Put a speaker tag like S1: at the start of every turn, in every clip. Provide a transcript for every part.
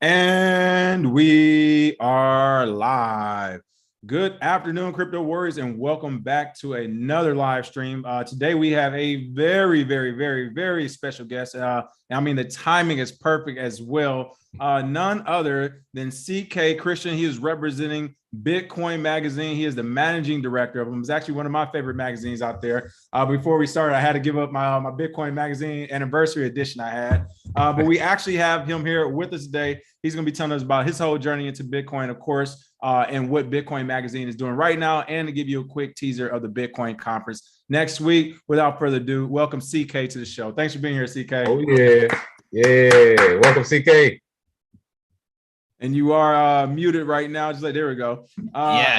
S1: And we are live. Good afternoon, crypto warriors, and welcome back to another live stream. Today we have a very special guest. The timing is perfect as well. None other than CK Christian. He is representing Bitcoin Magazine. He is the managing director of them. It's actually one of my favorite magazines out there. Before we started, I had to give up my Bitcoin Magazine anniversary edition I had. But we actually have him here with us today. He's going to be telling us about his whole journey into Bitcoin, of course, and what Bitcoin Magazine is doing right now, and to give you a quick teaser of the Bitcoin conference next week. Without further ado, welcome CK to the show. Thanks for being here, CK.
S2: Oh, yeah. Welcome, CK.
S1: And you are muted right now. There we go.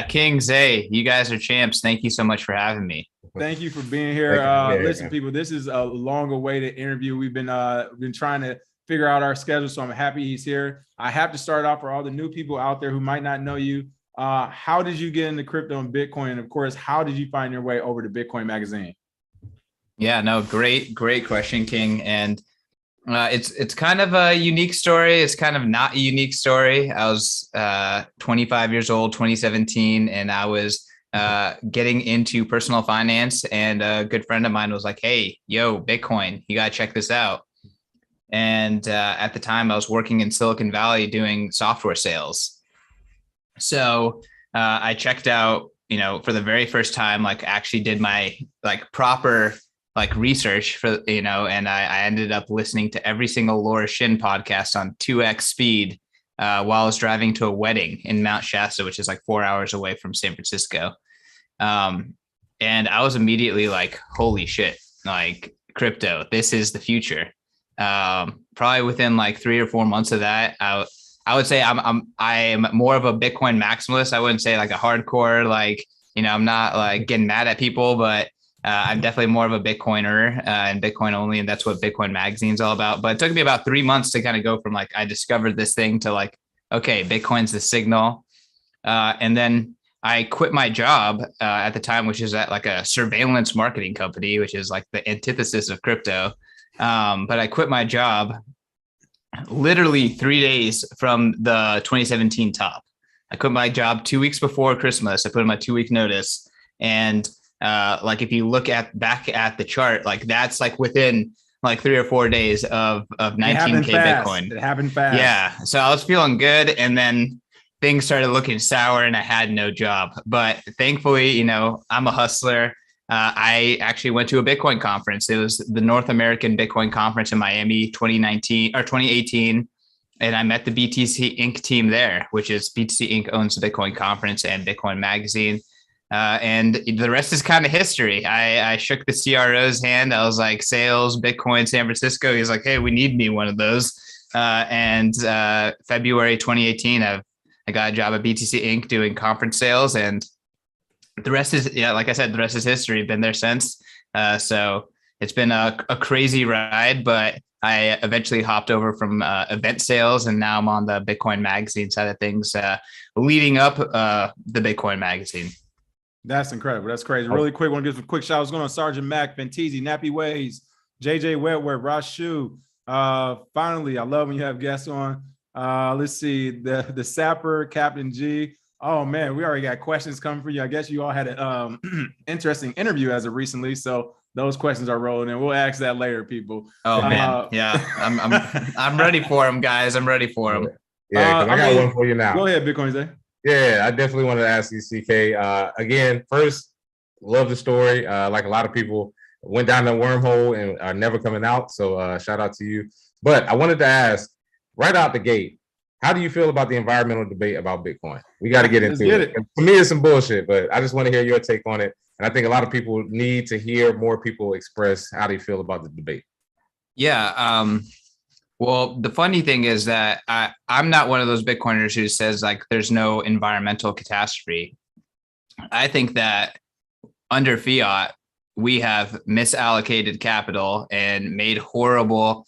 S3: King Zay, you guys are champs. Thank you so much for having me.
S1: Thank you for being here. Listen, people, this is a long-awaited interview. We've been trying to figure out our schedule, so I'm happy he's here. I have to start off for all the new people out there who might not know you. How did you get into crypto and Bitcoin? And of course, how did you find your way over to Bitcoin Magazine?
S3: Yeah, no, great question, King. And it's kind of a unique story. It's kind of not a unique story. I was 25 years old, 2017, and I was getting into personal finance, and a good friend of mine was like, "Hey, yo, Bitcoin, you gotta check this out." And at the time, I was working in Silicon Valley doing software sales. So I checked out, for the very first time, actually did my proper research for, and I ended up listening to every single Laura Shin podcast on 2x speed while I was driving to a wedding in Mount Shasta, which is 4 hours away from San Francisco. And I was immediately like, holy shit, crypto, this is the future. Probably within 3 or 4 months of that, I would say I am more of a Bitcoin maximalist. I wouldn't say a hardcore, I'm not getting mad at people, but I'm definitely more of a Bitcoiner and Bitcoin only. And that's what Bitcoin Magazine is all about. But it took me about 3 months to kind of go from I discovered this thing to okay, Bitcoin's the signal. And then I quit my job at the time, which is at a surveillance marketing company, which is the antithesis of crypto. But I quit my job literally 3 days from the 2017 top. I quit my job 2 weeks before Christmas. I put in my 2 week notice. And if you look back at the chart, that's within 3 or 4 days of 19K Bitcoin.
S1: It happened fast.
S3: Yeah. So I was feeling good. And then things started looking sour and I had no job. But thankfully, I'm a hustler. I actually went to a Bitcoin conference. It was the North American Bitcoin Conference in Miami 2018. And I met the BTC Inc. team there, which is BTC Inc. owns the Bitcoin conference and Bitcoin Magazine. And the rest is kind of history. I shook the CRO's hand. I was like, sales, Bitcoin, San Francisco. He's like, hey, we need me one of those. And February 2018, I got a job at BTC Inc. doing conference sales. And the rest is, like I said, the rest is history. Been there since. So it's been a crazy ride, but I eventually hopped over from event sales, and now I'm on the Bitcoin Magazine side of things, leading up the Bitcoin Magazine.
S1: That's incredible. That's crazy. Really quick, want to give some quick shout outs going on. Sergeant Mac, Bentizi, Nappy Ways, JJ Wetware, Rashu. Finally, I love when you have guests on. Let's see, the Sapper, Captain G. Oh man, we already got questions coming for you. I guess you all had an interesting interview as of recently, so those questions are rolling in. We'll ask that later, people.
S3: Oh man, yeah, I'm ready for them, guys. I'm ready for them.
S2: Yeah, I got one for you now.
S1: Go ahead, Bitcoin Zay.
S2: Yeah, I definitely wanted to ask you, CK. Again, first, love the story. Like a lot of people went down the wormhole and are never coming out. So shout out to you. But I wanted to ask right out the gate, how do you feel about the environmental debate about Bitcoin? We got to get into it. For me, it's some bullshit, but I just want to hear your take on it. And I think a lot of people need to hear more people express how they feel about the debate.
S3: Yeah. Well, the funny thing is that I'm not one of those Bitcoiners who says there's no environmental catastrophe. I think that under fiat, we have misallocated capital and made horrible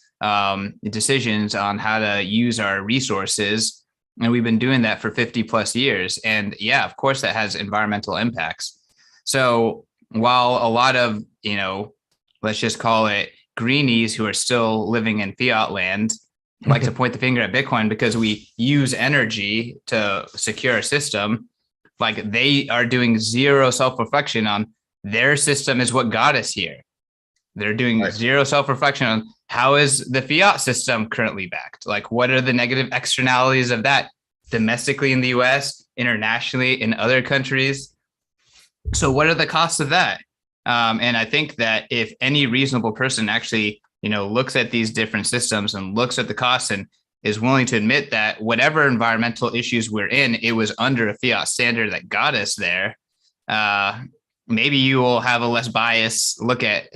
S3: decisions on how to use our resources. And we've been doing that for 50 plus years. And yeah, of course, that has environmental impacts. So while a lot of, let's just call it greenies who are still living in fiat land like to point the finger at Bitcoin because we use energy to secure a system. Like they are doing zero self-reflection on their system is what got us here. They're doing zero self-reflection on how is the fiat system currently backed? Like what are the negative externalities of that domestically in the US, internationally in other countries? So what are the costs of that? And I think that if any reasonable person actually, looks at these different systems and looks at the costs and is willing to admit that whatever environmental issues we're in, it was under a fiat standard that got us there. Maybe you will have a less biased look at,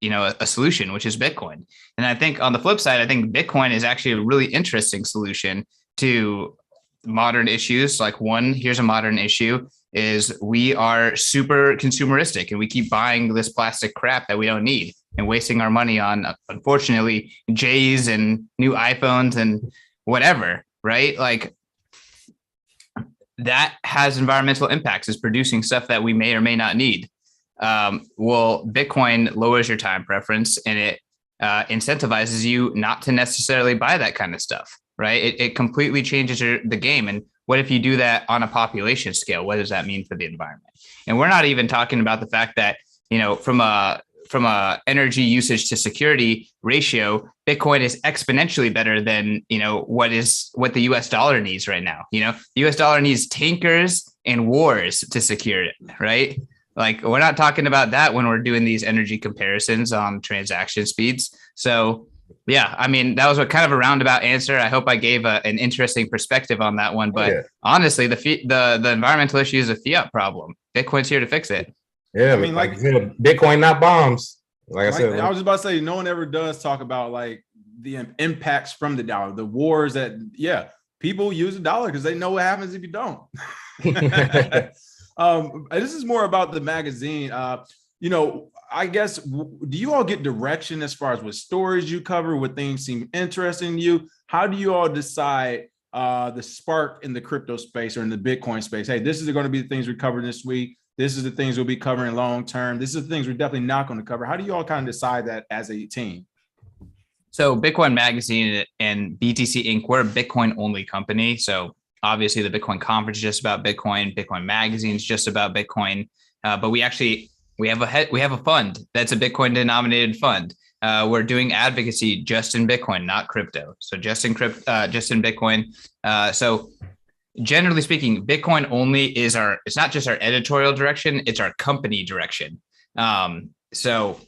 S3: a solution, which is Bitcoin. And I think on the flip side, I think Bitcoin is actually a really interesting solution to modern issues. Like here's a modern issue is we are super consumeristic and we keep buying this plastic crap that we don't need and wasting our money on, unfortunately, J's and new iPhones and whatever, right? Like that has environmental impacts, is producing stuff that we may or may not need. Well, Bitcoin lowers your time preference and it incentivizes you not to necessarily buy that kind of stuff, right? It completely changes the game. And what if you do that on a population scale? What does that mean for the environment? And we're not even talking about the fact that, from a energy usage to security ratio, Bitcoin is exponentially better than, what the US dollar needs right now. The US dollar needs tankers and wars to secure it, right? Like we're not talking about that when we're doing these energy comparisons on transaction speeds. So yeah, I mean, that was a kind of a roundabout answer. I hope I gave an interesting perspective on that one. But honestly, the environmental issue is a fiat problem. Bitcoin's here to fix it.
S2: Yeah, I mean, like Bitcoin, not bombs. Like I said,
S1: I was just about to say, no one ever does talk about like the impacts from the dollar, the wars that, people use the dollar because they know what happens if you don't. This is more about the magazine. I guess, do you all get direction as far as what stories you cover, what things seem interesting to you? How do you all decide the spark in the crypto space or in the Bitcoin space? Hey, this is going to be the things we cover this week. This is the things we'll be covering long term. This is the things we're definitely not going to cover. How do you all kind of decide that as a team?
S3: So Bitcoin Magazine and BTC Inc., we're a Bitcoin only company. So obviously the Bitcoin conference is just about Bitcoin. Bitcoin Magazine is just about Bitcoin. But we have a fund that's a Bitcoin denominated fund. We're doing advocacy just in Bitcoin, not crypto. So just in Bitcoin. So generally speaking, Bitcoin only is it's not just our editorial direction, it's our company direction. So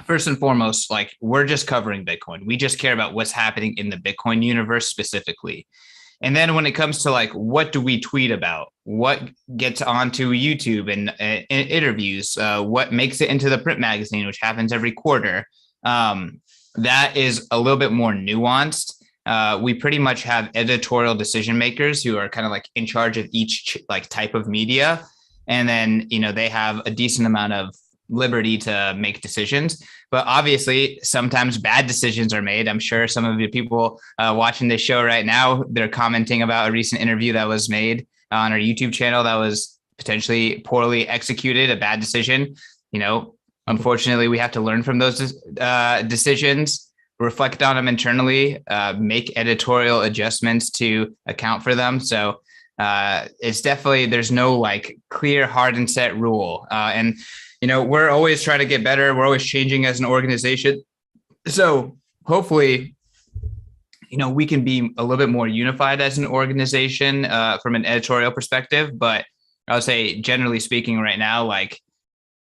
S3: first and foremost, like we're just covering Bitcoin. We just care about what's happening in the Bitcoin universe specifically. And then when it comes to like, what do we tweet about? What gets onto YouTube and interviews? What makes it into the print magazine, which happens every quarter? That is a little bit more nuanced. We pretty much have editorial decision makers who are kind of like in charge of each like type of media. And then, they have a decent amount of liberty to make decisions. But obviously, sometimes bad decisions are made. I'm sure some of the people watching this show right now, they're commenting about a recent interview that was made on our YouTube channel that was potentially poorly executed, a bad decision. Unfortunately, we have to learn from those decisions, reflect on them internally, make editorial adjustments to account for them. So it's definitely, there's no like clear, hard and set rule. And we're always trying to get better. We're always changing as an organization. So hopefully, we can be a little bit more unified as an organization from an editorial perspective. But I would say, generally speaking, right now, like,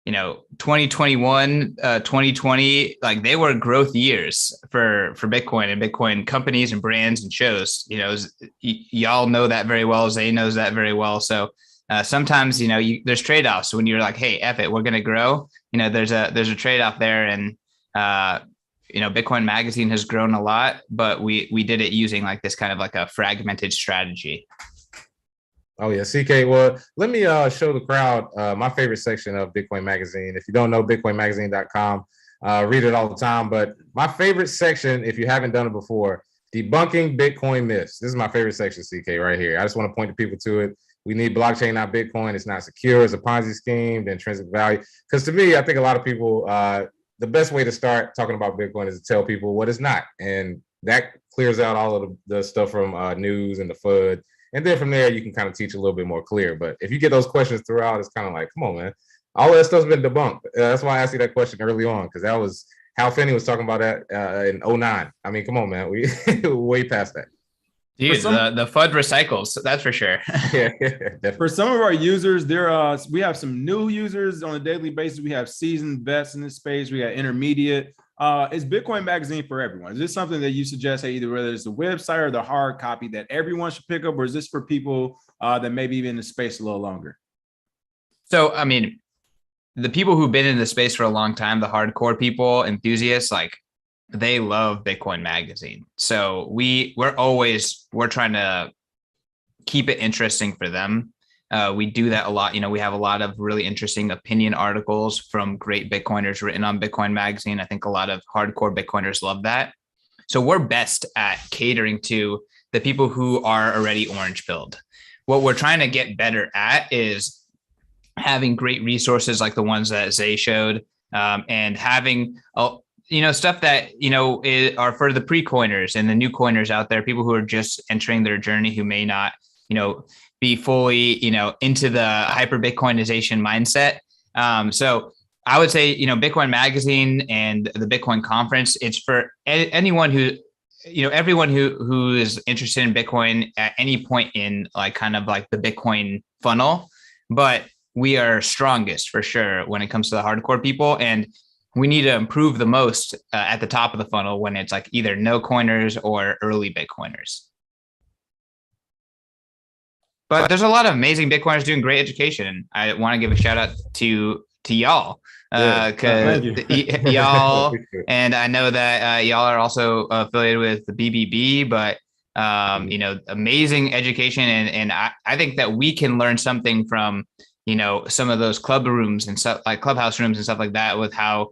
S3: 2021, 2020, like they were growth years for Bitcoin and Bitcoin companies and brands and shows. Y'all know that very well. Zay knows that very well. So sometimes, there's trade-offs when you're like, hey, F it, we're going to grow. There's a trade-off there. And, Bitcoin Magazine has grown a lot, but we did it using like this kind of like a fragmented strategy.
S2: Oh, yeah. CK, well, let me show the crowd my favorite section of Bitcoin Magazine. If you don't know, bitcoinmagazine.com, read it all the time. But my favorite section, if you haven't done it before, debunking Bitcoin myths. This is my favorite section, CK, right here. I just want to point the people to it. We need blockchain, not Bitcoin. It's not secure. It's a Ponzi scheme, the intrinsic value. Because to me, I think a lot of people, the best way to start talking about Bitcoin is to tell people what it's not. And that clears out all of the stuff from news and the FUD. And then from there, you can kind of teach a little bit more clear. But if you get those questions throughout, it's kind of like, come on, man. All that stuff's been debunked. That's why I asked you that question early on, because that was Hal Finney was talking about that in 2009. I mean, come on, man. We way past that.
S3: Dude, the FUD recycles, that's for sure.
S2: Yeah,
S1: for some of our users, we have some new users on a daily basis. We have seasoned vets in this space. We got intermediate. Is Bitcoin Magazine for everyone? Is this something that you suggest, either whether it's the website or the hard copy, that everyone should pick up, or is this for people that maybe even in the space a little longer?
S3: So, I mean, the people who've been in the space for a long time, the hardcore people, enthusiasts, like they love Bitcoin Magazine. So we're trying to keep it interesting for them. We do that a lot. We have a lot of really interesting opinion articles from great Bitcoiners written on Bitcoin Magazine. I think a lot of hardcore Bitcoiners love that. So we're best at catering to the people who are already orange pilled. What we're trying to get better at is having great resources like the ones that Zay showed, and having stuff that are for the pre-coiners and the new coiners out there, people who are just entering their journey, who may not be fully into the hyper Bitcoinization mindset. So I would say Bitcoin Magazine and the Bitcoin Conference, it's for anyone who everyone who is interested in Bitcoin at any point in kind of the Bitcoin funnel. But we are strongest for sure when it comes to the hardcore people, and we need to improve the most at the top of the funnel when it's either no coiners or early Bitcoiners. But there's a lot of amazing Bitcoiners doing great education. I want to give a shout out to y'all, because y'all, and I know that y'all are also affiliated with the BBB, but amazing education, and I think that we can learn something from some of those club rooms and stuff, like clubhouse rooms and stuff like that, with how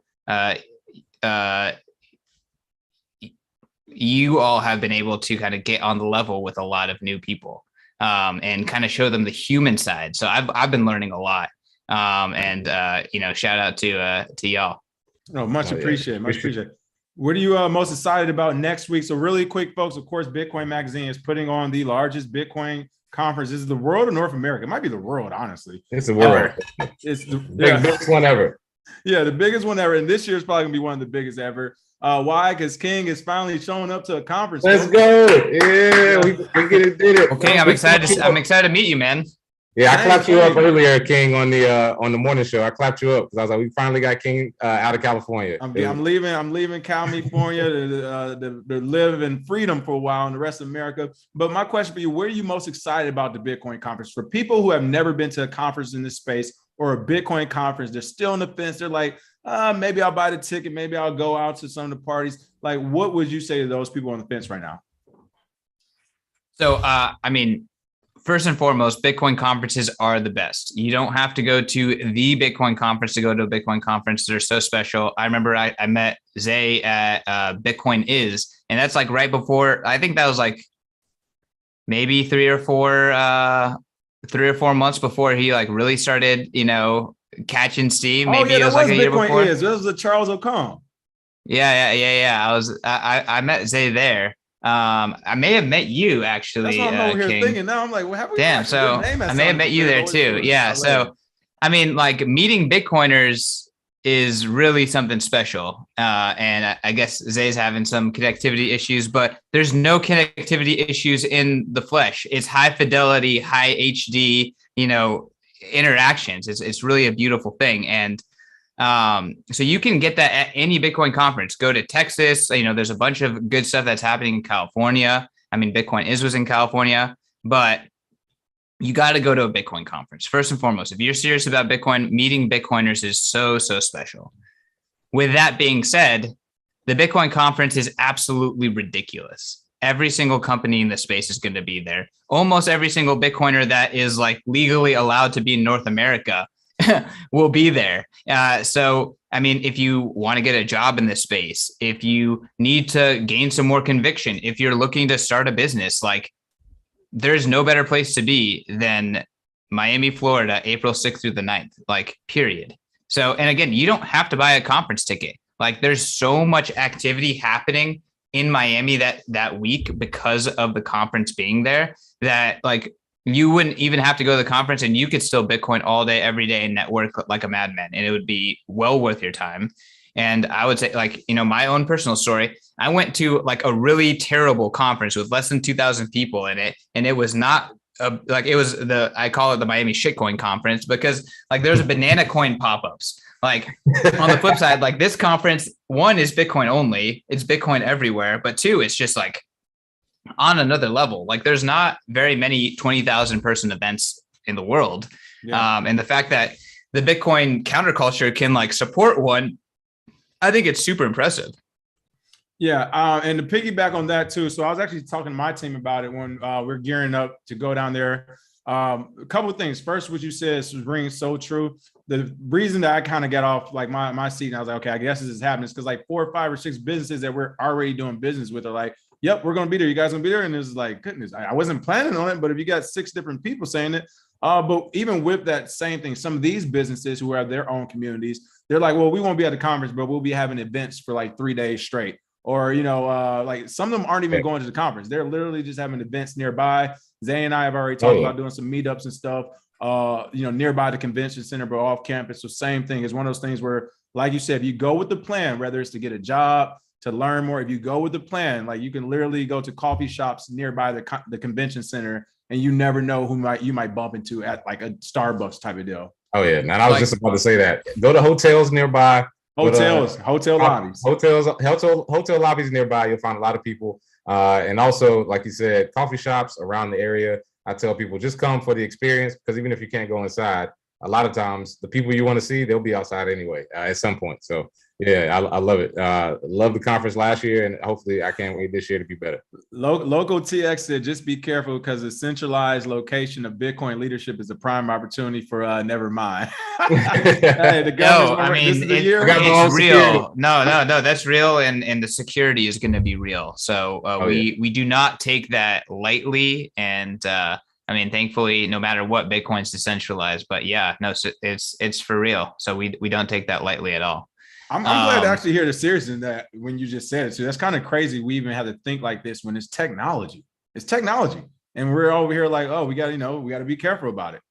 S3: you all have been able to kind of get on the level with a lot of new people, and kind of show them the human side. So I've been learning a lot, and shout out to y'all.
S1: Oh, much appreciated. Much appreciated. What are you most excited about next week? So really quick, folks, of course, Bitcoin Magazine is putting on the largest Bitcoin conference. This is the world of North America. It might be the world, honestly.
S2: It's the world.
S1: It's the
S2: biggest one ever.
S1: Yeah, the biggest one ever. And this year is probably gonna be one of the biggest ever. Why? Because King is finally showing up to a conference.
S2: Let's go. Yeah, we did it.
S3: Okay, I'm excited to meet you, man.
S2: Yeah, I clapped you up earlier, King, on the morning show. I clapped you up because I was like, we finally got King out of California.
S1: I'm leaving California to live in freedom for a while in the rest of America. But my question for you, where are you most excited about the Bitcoin conference? For people who have never been to a conference in this space or a Bitcoin conference, they're still on the fence. They're like, maybe I'll buy the ticket. Maybe I'll go out to some of the parties. Like, what would you say to those people on the fence right now?
S3: So, first and foremost, Bitcoin conferences are the best. You don't have to go to the Bitcoin conference to go to a Bitcoin conference. They're so special. I remember I met Zay at Bitcoin Is, and that's right before, I think that was maybe 3 or 4 months before he really started, catching steam. Maybe it was a year
S1: Bitcoin
S3: before.
S1: Is. This was a Charles O'Connell.
S3: Yeah. I met Zay there. I may have met you actually.
S1: That's what I'm over here
S3: King.
S1: thinking now. I'm like, well, have we?
S3: Damn. So I may have met you there too. Yeah. So meeting Bitcoiners is really something special. And I guess Zay's having some connectivity issues, but there's no connectivity issues in the flesh. It's high fidelity, high HD, interactions. It's really a beautiful thing. And so you can get that at any Bitcoin conference. Go to Texas. There's a bunch of good stuff that's happening in California. Bitcoin was in California, but you got to go to a Bitcoin conference. First and foremost, if you're serious about Bitcoin, meeting Bitcoiners is so, so special. With that being said, the Bitcoin conference is absolutely ridiculous. Every single company in the space is going to be there. Almost every single Bitcoiner that is legally allowed to be in North America will be there. So, if you want to get a job in this space, if you need to gain some more conviction, if you're looking to start a business, there's no better place to be than Miami, Florida, April 6th through the 9th, period. So, and again, you don't have to buy a conference ticket. There's so much activity happening in Miami that week because of the conference being there, that like you wouldn't even have to go to the conference and you could still Bitcoin all day, every day and network like a madman. And it would be well worth your time. And I would say, like, you know, my own personal story, I went to like a really terrible conference with less than 2,000 people in it. And it was not like, it was I call it the Miami shitcoin conference, because like there's a banana coin pop-ups. Like on the flip side, like this conference, one is Bitcoin only, it's Bitcoin everywhere, but two, it's just like on another level. Like there's not very many 20,000 person events in the world. Yeah. And the fact that the Bitcoin counterculture can like support one, I think it's super impressive.
S1: Yeah. And to piggyback on that too. So I was actually talking to my team about it when we're gearing up to go down there. A couple of things. First, what you said was ringing so true. The reason that I kind of got off like my seat and I was like, okay, I guess this is happening, because like 4 or 5 or 6 businesses that we're already doing business with are like, yep, we're going to be there. You guys going to be there? And it's like, goodness, I wasn't planning on it, but if you got 6 different people saying it, but even with that same thing, some of these businesses who have their own communities, they're like, well, we won't be at the conference, but we'll be having events for like 3 days straight. Or, you know, like some of them aren't even going to the conference. They're literally just having events nearby. Zay and I have already talked about doing some meetups and stuff, you know, nearby the convention center, but off campus. So same thing. It's one of those things where, like you said, if you go with the plan, whether it's to get a job, to learn more, if you go with the plan, like you can literally go to coffee shops nearby the convention center, and you never know who you might bump into at like a Starbucks type of deal.
S2: Oh yeah, man, I was just about to say that. Go to hotels nearby.
S1: Hotel lobbies.
S2: Hotel lobbies nearby. You'll find a lot of people. And also, like you said, coffee shops around the area. I tell people just come for the experience, because even if you can't go inside, a lot of times the people you want to see, they'll be outside anyway at some point. So yeah, I love it. Love the conference last year, and hopefully I can't wait this year to be better.
S1: Local TX said, just be careful, because the centralized location of Bitcoin leadership is a prime opportunity for never mind. Hey, the
S3: no, I mean, it's real. No, that's real. And the security is going to be real. So we do not take that lightly. And I mean, thankfully, no matter what, Bitcoin's decentralized, but yeah, no, it's for real. So we don't take that lightly at all.
S1: I'm glad to actually hear the seriousness in that when you just said it. So that's kind of crazy. We even have to think like this when it's technology. It's technology. And we're over here like, oh, we got to be careful about it.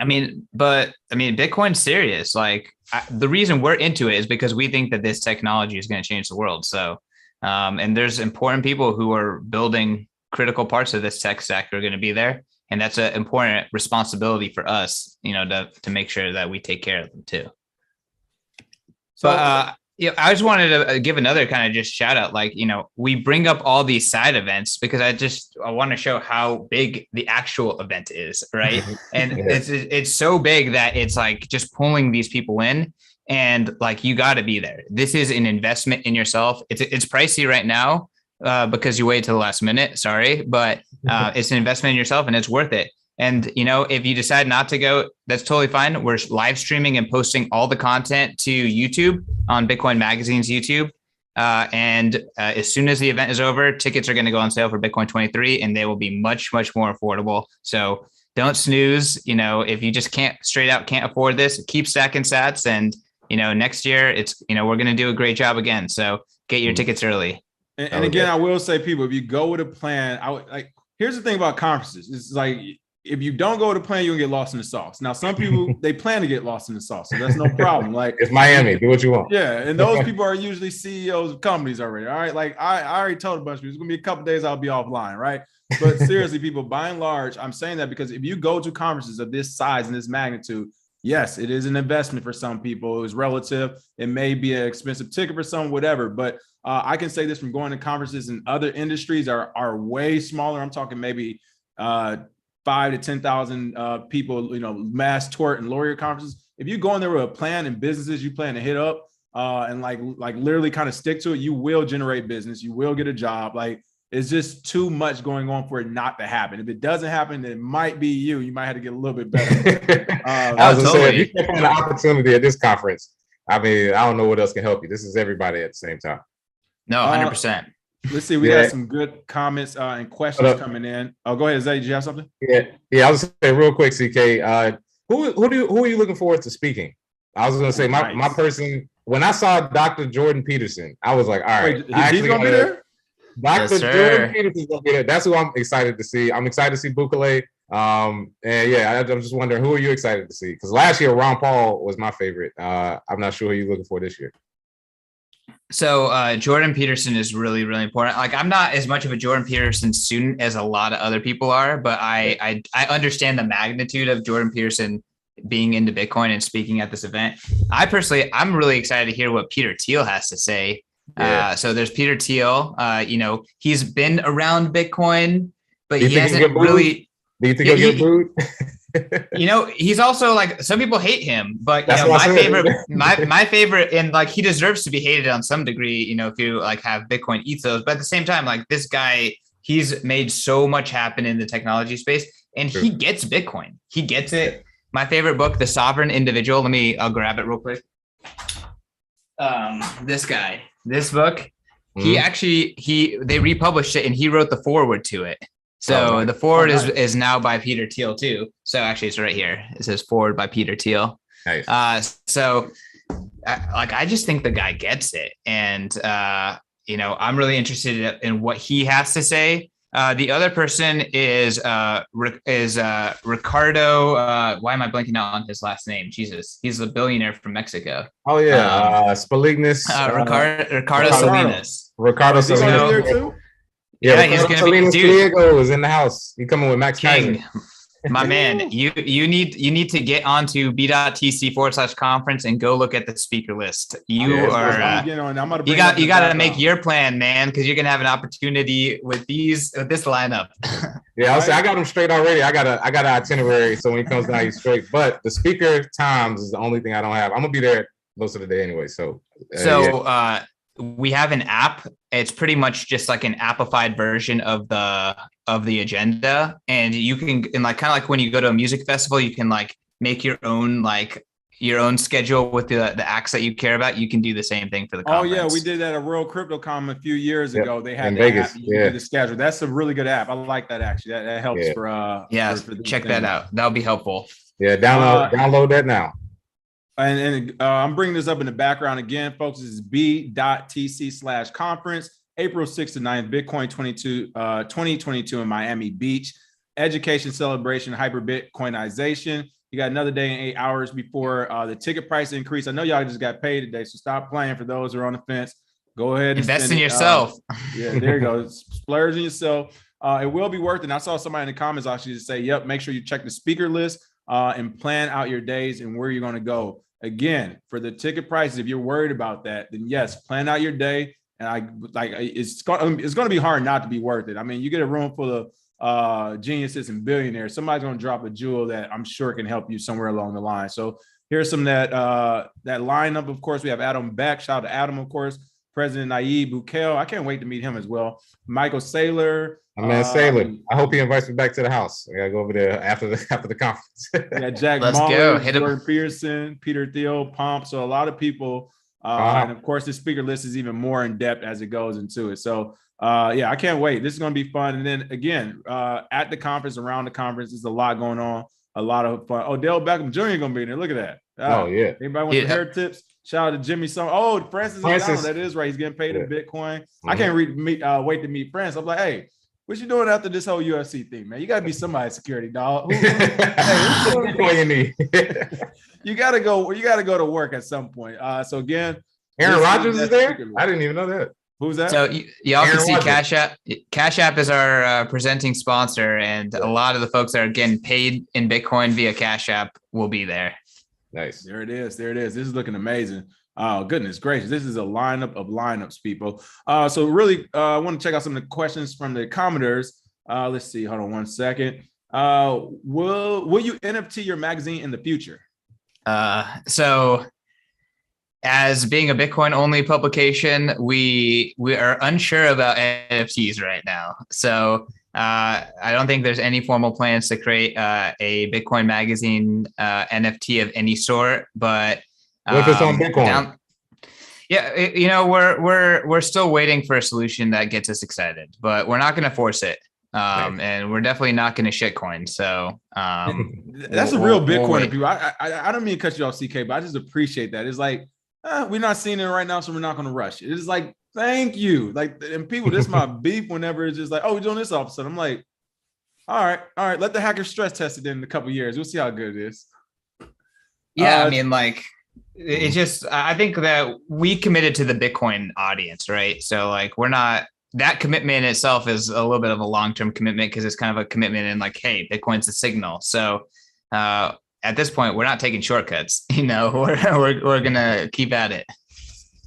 S3: I mean, Bitcoin's serious. Like the reason we're into it is because we think that this technology is going to change the world. So, and there's important people who are building critical parts of this tech stack are going to be there. And that's an important responsibility for us, you know, to make sure that we take care of them too. But you know, I just wanted to give another kind of just shout out, like, you know, we bring up all these side events because I want to show how big the actual event is, right? And it's so big that it's like just pulling these people in, and like you got to be there. This is an investment in yourself. It's pricey right now because you waited till the last minute. Sorry, but it's an investment in yourself, and it's worth it. And, you know, if you decide not to go, that's totally fine. We're live streaming and posting all the content to YouTube on Bitcoin Magazine's YouTube. And as soon as the event is over, tickets are going to go on sale for Bitcoin 23, and they will be much, much more affordable. So don't snooze. You know, if you just can't afford this, keep stacking sats. And, you know, next year we're going to do a great job again. So get your tickets early.
S1: And again, I will say, people, if you go with a plan, here's the thing about conferences. It's like, if you don't go to plan, you'll get lost in the sauce. Now, some people, they plan to get lost in the sauce, so that's no problem. Like,
S2: it's Miami, do what you want.
S1: Yeah, and those people are usually CEOs of companies already. All right, like I already told a bunch of people, it's gonna be a couple of days I'll be offline, right? But seriously, people, by and large, I'm saying that because if you go to conferences of this size and this magnitude, yes, it is an investment for some people. It was relative. It may be an expensive ticket for some, whatever. But I can say this from going to conferences in other industries are way smaller. I'm talking maybe 5 to 10,000 people, you know, mass tort and lawyer conferences. If you go in there with a plan and businesses you plan to hit up and like literally kind of stick to it, you will generate business. You will get a job. Like, it's just too much going on for it not to happen. If it doesn't happen, then it might be you. You might have to get a little bit better.
S2: I was saying, if you can't find an opportunity at this conference, I mean, I don't know what else can help you. This is everybody at the same time.
S3: No, 100%.
S1: Let's see. We got some good comments and questions coming in. Oh, go ahead, Zay. Did you have something?
S2: Yeah. I was saying real quick, CK. Who are you looking forward to speaking I was gonna say my person. When I saw Dr. Jordan Peterson, I was like, all right,
S1: Wait, he's gonna be there.
S2: Dr. Jordan Peterson's gonna be there. That's who I'm excited to see. I'm excited to see Bukele. And yeah, I'm just wondering, who are you excited to see? Because last year Ron Paul was my favorite. I'm not sure who you're looking for this year.
S3: So Jordan Peterson is really, really important. Like, I'm not as much of a Jordan Peterson student as a lot of other people are, but I understand the magnitude of Jordan Peterson being into Bitcoin and speaking at this event. I'm really excited to hear what Peter Thiel has to say. Yeah. So there's Peter Thiel. He's been around Bitcoin, but he hasn't really.
S2: Do you think he'll get booed?
S3: He's also like, some people hate him, but my favorite, and like, he deserves to be hated on some degree, if you like have Bitcoin ethos, but at the same time, like, this guy, he's made so much happen in the technology space, and he gets Bitcoin. He gets it. My favorite book, The Sovereign Individual. I'll grab it real quick. This book, they republished it, and he wrote the foreword to it. So the forward is now by Peter Thiel too. So actually it's right here. It says forward by Peter Thiel. Nice. I just think the guy gets it. And, I'm really interested in what he has to say. The other person is Ricardo. Why am I blanking out on his last name? Jesus, he's a billionaire from Mexico.
S2: Oh yeah, Spalignus.
S3: Ricardo Salinas.
S2: Ricardo Salinas there too. Yeah, he's going to be. Diego is in the house. You coming with Max King?
S3: My man, you need to get onto b.tc/conference and go look at the speaker list. You got to make your plan, man, because you're gonna have an opportunity with this lineup.
S2: Yeah, I'll say I got him straight already. I got an itinerary, so when he comes down, he's straight. But the speaker times is the only thing I don't have. I'm gonna be there most of the day anyway.
S3: We have an app. It's pretty much just like an appified version of the agenda, and you can, and like, kind of like when you go to a music festival, you can like make your own schedule with the acts that you care about. You can do the same thing for the conference.
S1: Oh yeah, we did that at World CryptoCom a few years ago. They had
S2: in Vegas.
S1: App. You do the schedule. That's a really good app. I like that actually. That helps for
S3: check that out. That'll be helpful.
S2: Yeah, download that now.
S1: And I'm bringing this up in the background again, folks. This is b.tc/conference, April 6th to 9th, Bitcoin 2022 in Miami Beach. Education celebration, hyper Bitcoinization. You got another day and 8 hours before the ticket price increase. I know y'all just got paid today, so stop playing. For those who are on the fence, go ahead and
S3: invest in yourself.
S1: Yeah, there you go. Splurge in yourself. It will be worth it. And I saw somebody in the comments actually say, yep, make sure you check the speaker list and plan out your days and where you're going to go. Again, for the ticket prices, if you're worried about that, then yes, plan out your day. And it's going to be hard not to be worth it. I mean, you get a room full of geniuses and billionaires. Somebody's going to drop a jewel that I'm sure can help you somewhere along the line. So here's some that lineup. Of course, we have Adam Beck. Shout out to Adam, of course. President Nayib Bukele. I can't wait to meet him as well. Michael Saylor.
S2: My man Saylor. I hope he invites me back to the house. I gotta go over there after the conference.
S1: Yeah, Jack Mahler, Jordan Peterson, Peter Thiel, Pomp. So a lot of people. And of course, the speaker list is even more in depth as it goes into it. So I can't wait. This is going to be fun. And then again, at the conference, around the conference, there's a lot going on. A lot of fun. Odell Beckham Jr. going to be in there. Look at that.
S2: Yeah.
S1: Anybody want some hair tips? Shout out to Jimmy. Francis. That is right. He's getting paid in Bitcoin. Mm-hmm. I can't wait to meet Francis. I'm like, hey, what you doing after this whole UFC thing, man? You got to be somebody's security, dog. You got to go. You got to go to work at some point. So again,
S2: Aaron Rodgers is there. I didn't even know that.
S1: Who's that?
S3: So y'all can see Cash App. Cash App is our presenting sponsor, and a lot of the folks that are getting paid in Bitcoin via Cash App will be there.
S1: Nice. There it is. This is looking amazing. Oh, goodness gracious. This is a lineup of lineups, people. So really, I want to check out some of the questions from the commenters. Let's see. Hold on one second. Will you NFT your magazine in the future?
S3: So as being a Bitcoin only publication, we are unsure about NFTs right now. So I don't think there's any formal plans to create a Bitcoin magazine NFT of any sort, but
S2: what if it's on Bitcoin?
S3: We're still waiting for a solution that gets us excited, but we're not going to force it. And we're definitely not going to shitcoin. So
S1: that's a real Bitcoiner people. I don't mean to cut you off, CK, but I just appreciate that. It's like we're not seeing it right now, so we're not going to rush it. It's like, thank you. Like, and people, this is my beef whenever it's just like, oh, we're doing this all of a sudden. I'm like, all right. Let the hackers stress test it in a couple of years. We'll see how good it is.
S3: Yeah, I mean, like, it's just, I think that we committed to the Bitcoin audience, right? So like, we're not, that commitment itself is a little bit of a long-term commitment because it's kind of a commitment in like, hey, Bitcoin's a signal. So at this point, we're not taking shortcuts. We're gonna keep at it.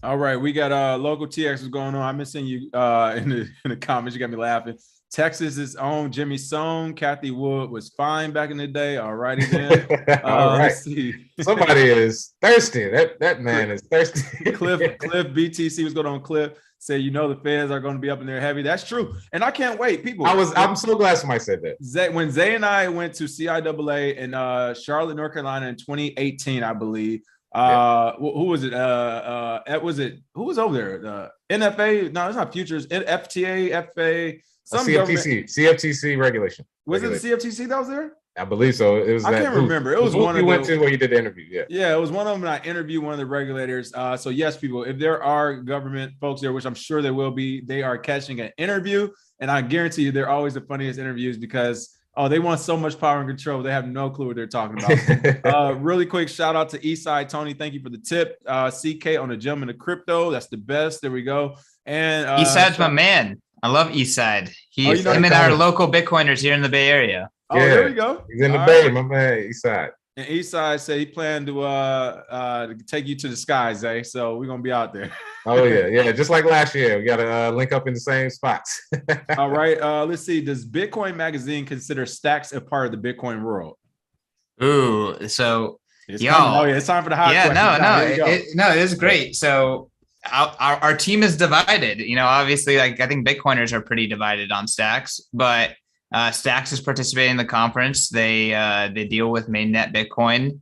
S1: All right, we got local TX was going on. I'm missing you in the comments. You got me laughing. Texas's own Jimmy Sone, Kathy Wood was fine back in the day. All righty then.
S2: All right. Let's see. Somebody is thirsty. That man is thirsty.
S1: Cliff BTC was going on. Cliff said, the feds are going to be up in there heavy. That's true. And I can't wait. People.
S2: I'm so glad somebody said that.
S1: When Zay and I went to CIAA in Charlotte, North Carolina in 2018, I believe. Who was it? Who was over there? NFA? No, it's not futures. FTA, FA.
S2: CFTC regulation.
S1: Was it the CFTC that was there?
S2: I believe so. It was.
S1: I can't remember. It was one
S2: you went to where you did the interview. Yeah,
S1: it was one of them. And I interviewed one of the regulators. So yes, people, if there are government folks there, which I'm sure there will be, they are catching an interview, and I guarantee you, they're always the funniest interviews because they want so much power and control. They have no clue what they're talking about. Really quick shout out to Eastside Tony. Thank you for the tip. CK on the jump into crypto. That's the best. There we go. And
S3: Eastside's my man. I love Eastside. He's him and our local Bitcoiners here in the Bay Area.
S1: Oh, there we go.
S2: He's in the Bay, my man, Eastside.
S1: And Eastside said he planned to take you to the skies, Zay. So we're gonna be out there.
S2: Oh yeah. Just like last year, we gotta link up in the same spots.
S1: All right. Let's see. Does Bitcoin Magazine consider stacks a part of the Bitcoin world?
S3: Ooh, so
S1: it's time for the hot question.
S3: It is great. So our team is divided. Obviously, like I think Bitcoiners are pretty divided on Stacks, but Stacks is participating in the conference. They deal with mainnet Bitcoin.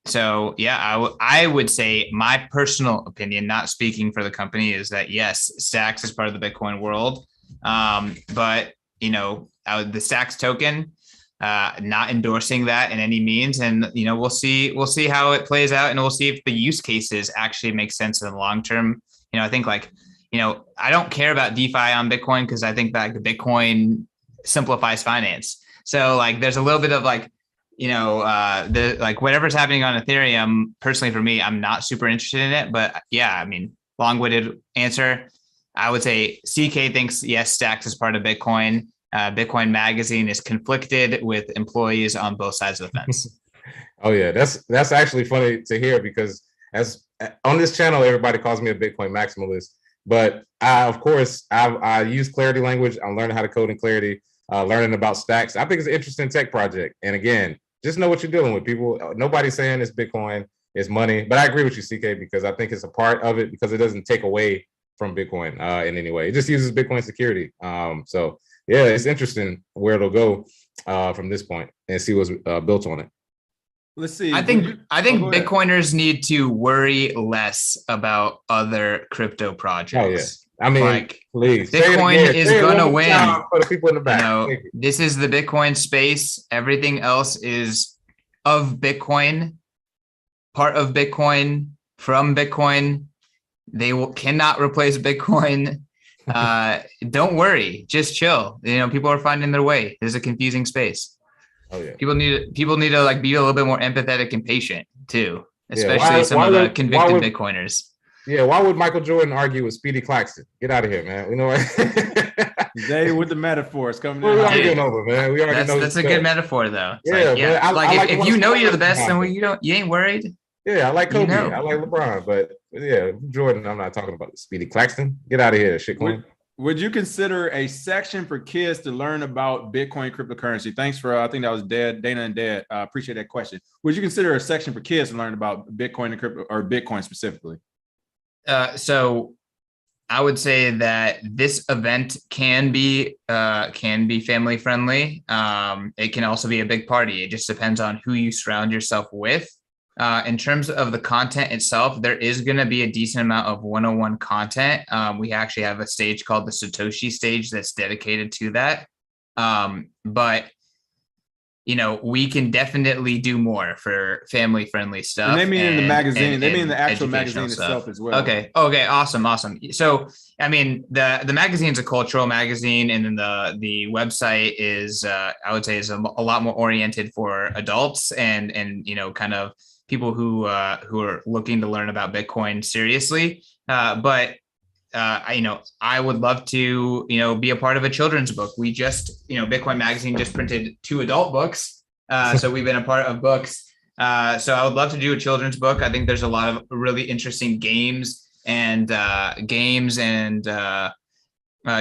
S3: So yeah, I would say my personal opinion, not speaking for the company, is that yes, Stacks is part of the Bitcoin world. But the Stacks token, not endorsing that in any means. And, we'll see how it plays out, and we'll see if the use cases actually make sense in the long term. I think I don't care about DeFi on Bitcoin because I think that the Bitcoin simplifies finance. So there's a little bit of whatever's happening on Ethereum, personally for me, I'm not super interested in it, but yeah, I mean, long-winded answer. I would say CK thinks yes, Stacks is part of Bitcoin. Bitcoin Magazine is conflicted with employees on both sides of the fence.
S2: Oh yeah, that's actually funny to hear because as on this channel, everybody calls me a Bitcoin maximalist, but I use Clarity language. I'm learning how to code in Clarity, learning about Stacks. I think it's an interesting tech project. And again, just know what you're dealing with, people. Nobody's saying it's Bitcoin, it's money, but I agree with you, CK, because I think it's a part of it because it doesn't take away from Bitcoin in any way. It just uses Bitcoin security. So yeah, it's interesting where it'll go from this point and see what's built on it.
S1: Let's see.
S3: I think Bitcoiners need to worry less about other crypto projects.
S2: Oh, yeah. I mean, please.
S3: Bitcoin is going to win.
S2: For the people in the back.
S3: This is the Bitcoin space. Everything else is of Bitcoin, part of Bitcoin, from Bitcoin. They cannot replace Bitcoin. Don't worry, just chill. People are finding their way. There's a confusing space.
S2: Oh yeah.
S3: People need to be a little bit more empathetic and patient too, especially some of the convicted Bitcoiners.
S2: Yeah, why would Michael Jordan argue with Speedy Claxton? Get out of here, man. You know what?
S1: They with the metaphors coming
S2: in. We're arguing over, man. We already know
S3: that's a good metaphor, though.
S2: If
S3: you know you're the best, then you ain't worried.
S2: Yeah, I like Kobe. I like LeBron, but yeah, Jordan, I'm not talking about Speedy Claxton. Get out of here, shitcoin.
S1: Would you consider a section for kids to learn about Bitcoin cryptocurrency? Thanks for, I think that was Dana and Dad. Appreciate that question. Would you consider a section for kids to learn about Bitcoin and crypto, or Bitcoin specifically?
S3: So I would say that this event can be family friendly. It can also be a big party. It just depends on who you surround yourself with. In terms of the content itself, there is going to be a decent amount of one-on-one content. We actually have a stage called the Satoshi stage that's dedicated to that. But we can definitely do more for family-friendly stuff.
S1: And they mean in the magazine. They mean
S3: and
S1: the actual magazine
S3: stuff
S1: itself as well.
S3: Okay. Awesome. So, I mean, the magazine's a cultural magazine, and then the website is, I would say, is a lot more oriented for adults and kind of people who are looking to learn about Bitcoin seriously. But I would love to, be a part of a children's book. We just, Bitcoin Magazine just printed 2 adult books. So we've been a part of books. So I would love to do a children's book. I think there's a lot of really interesting games and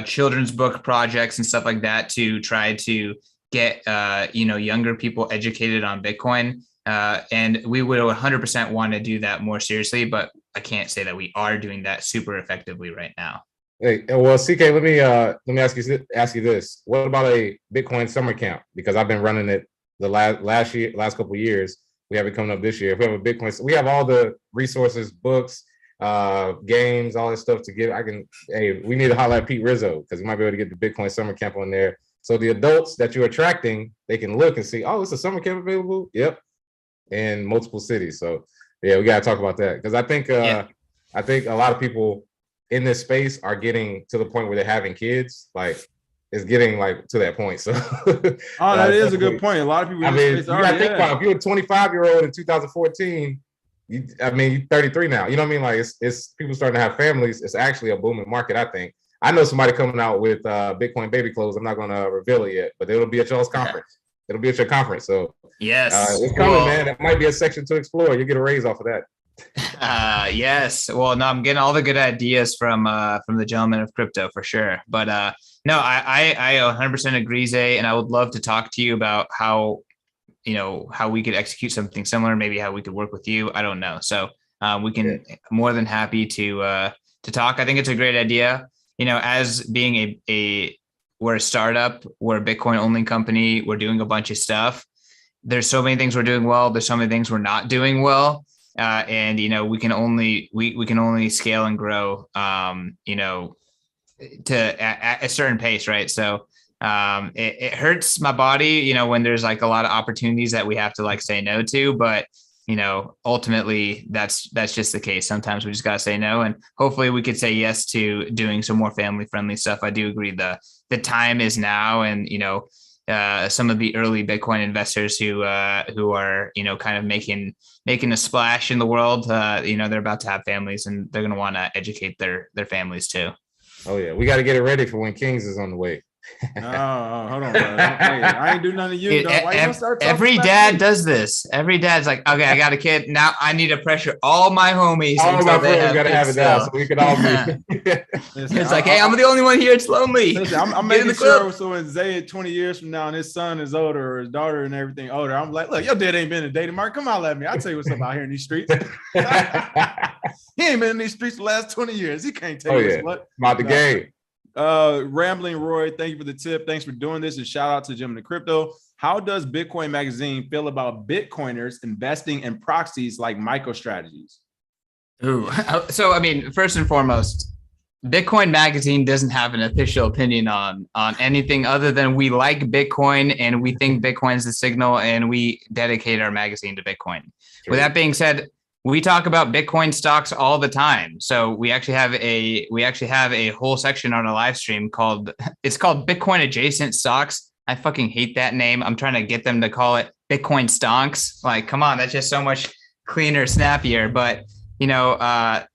S3: children's book projects and stuff like that to try to get, younger people educated on Bitcoin. And we would 100% want to do that more seriously, but I can't say that we are doing that super effectively right now.
S2: Hey, well, CK, let me ask you this: what about a Bitcoin summer camp? Because I've been running it the last couple of years. We have it coming up this year. If we have a Bitcoin, we have all the resources, books, games, all that stuff to get. We need to highlight Pete Rizzo because we might be able to get the Bitcoin summer camp on there. So the adults that you're attracting, they can look and see, oh, it's a summer camp available. Yep, in multiple cities. So yeah, we got to talk about that because I think a lot of people in this space are getting to the point where they're having kids. Like it's getting like to that point. So
S1: that is a good point. A lot of people.
S2: You got to think about if you're a 25-year-old in 2014. You're 33 now. You know what I mean? Like it's people starting to have families. It's actually a booming market. I think. I know somebody coming out with Bitcoin baby clothes. I'm not going to reveal it yet, but it'll be at y'all's conference. It'll be at your conference. So
S3: yes,
S2: it's coming, man. It might be a section to explore. You get a raise off of that.
S3: Yes. Well, no, I'm getting all the good ideas from the gentleman of crypto for sure. But no, I 100% agree, Zay, and I would love to talk to you about how we could execute something similar, maybe how we could work with you. I don't know. So we can more than happy to talk. I think it's a great idea. As being we're a startup, we're a Bitcoin only company. We're doing a bunch of stuff. There's so many things we're doing well. There's so many things we're not doing well. And we can only scale and grow, to at a certain pace. Right. So it hurts my body, when there's like a lot of opportunities that we have to like say no to, but ultimately that's just the case. Sometimes we just got to say no, and hopefully we could say yes to doing some more family friendly stuff. I do agree the time is now, and some of the early Bitcoin investors who are kind of making a splash in the world, they're about to have families, and they're going to want to educate their families too.
S2: Oh yeah, we got to get it ready for when Kings is on the way.
S1: Hold on, bro. Hey, I ain't do nothing to you.
S3: Every dad does this. Every dad's like, okay, I got a kid. Now I need to pressure all my homies.
S2: All my friends got to have it now, so we can all be.
S3: It's like, hey, I'm the only one here. It's lonely.
S1: Listen, I'm making sure so when Zay 20 years from now and his son is older or his daughter and everything older, I'm like, look, your dad ain't been in dating market. Come on, let me. I'll tell you what's up out here in these streets. He ain't been in these streets the last 20 years. He can't tell you what.
S2: About the game.
S1: Rambling Roy, thank you for the tip. Thanks for doing this, and shout out to Jim and the Crypto. How does Bitcoin Magazine feel about Bitcoiners investing in proxies like MicroStrategies?
S3: Ooh, so I mean, first and foremost, Bitcoin Magazine doesn't have an official opinion on anything other than we like Bitcoin and we think Bitcoin is the signal, and we dedicate our magazine to Bitcoin. True. With that being said, we talk about Bitcoin stocks all the time. So we actually have a whole section on a live stream called Bitcoin adjacent stocks. I fucking hate that name. I'm trying to get them to call it Bitcoin stonks. Like, come on, that's just so much cleaner, snappier. But I'm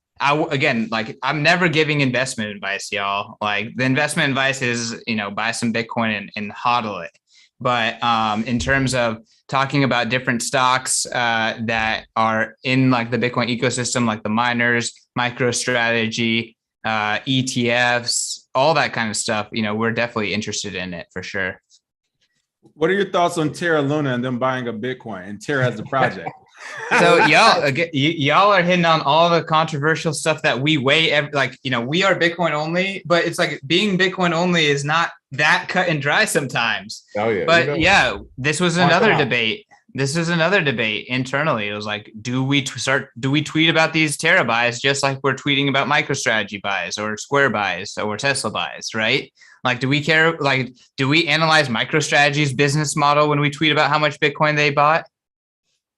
S3: never giving investment advice, y'all. Like the investment advice is, buy some Bitcoin and hodl it. But in terms of talking about different stocks that are in like the Bitcoin ecosystem, like the miners, MicroStrategy, ETFs, all that kind of stuff, we're definitely interested in it for sure.
S1: What are your thoughts on Terra Luna and them buying a Bitcoin and Terra as the project?
S3: So y'all are hitting on all the controversial stuff that we we are Bitcoin only, but it's like being Bitcoin only is not that cut and dry sometimes.
S2: Oh yeah.
S3: But this was another debate. this is another debate internally. It was like, do we tweet about these Terra buys just like we're tweeting about MicroStrategy buys or Square buys or Tesla buys, right? Like, do we care? Like, do we analyze MicroStrategy's business model when we tweet about how much Bitcoin they bought?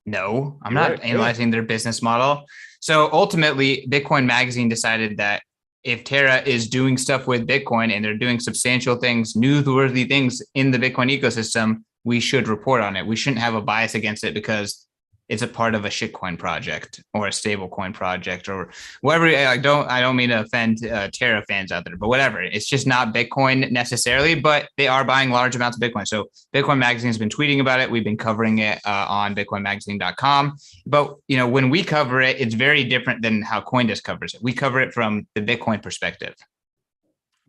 S3: No, I'm not analyzing their business model. So ultimately, Bitcoin Magazine decided that if Terra is doing stuff with Bitcoin and they're doing substantial things, newsworthy things in the Bitcoin ecosystem, we should report on it. We shouldn't have a bias against it because it's a part of a shitcoin project or a stablecoin project or whatever. I don't mean to offend Terra fans out there, but whatever. It's just not Bitcoin necessarily, but they are buying large amounts of Bitcoin. So Bitcoin Magazine has been tweeting about it. We've been covering it on bitcoinmagazine.com. But when we cover it, it's very different than how CoinDesk covers it. We cover it from the Bitcoin perspective.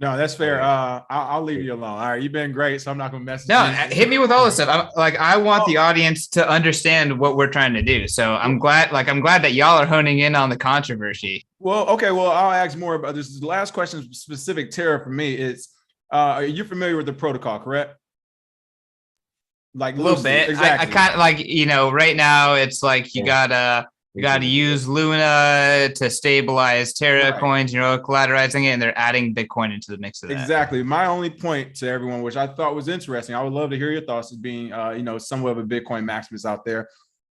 S1: No, that's fair. I'll leave you alone. All right, you've been great, so I'm not gonna message
S3: No,
S1: you.
S3: hit me with all this stuff. I want the audience to understand what we're trying to do. So I'm glad that y'all are honing in on the controversy.
S1: Well, okay. Well, I'll ask more about this. The last question, specific Terra for me is: are you familiar with the protocol? Correct? Like
S3: a little bit. Exactly. I kind of like right now it's like you gotta use Luna to stabilize Terra coins, collateralizing it, and they're adding Bitcoin into the mix of that.
S1: Exactly. My only point to everyone, which I thought was interesting, I would love to hear your thoughts as being, somewhat of a Bitcoin maximus out there.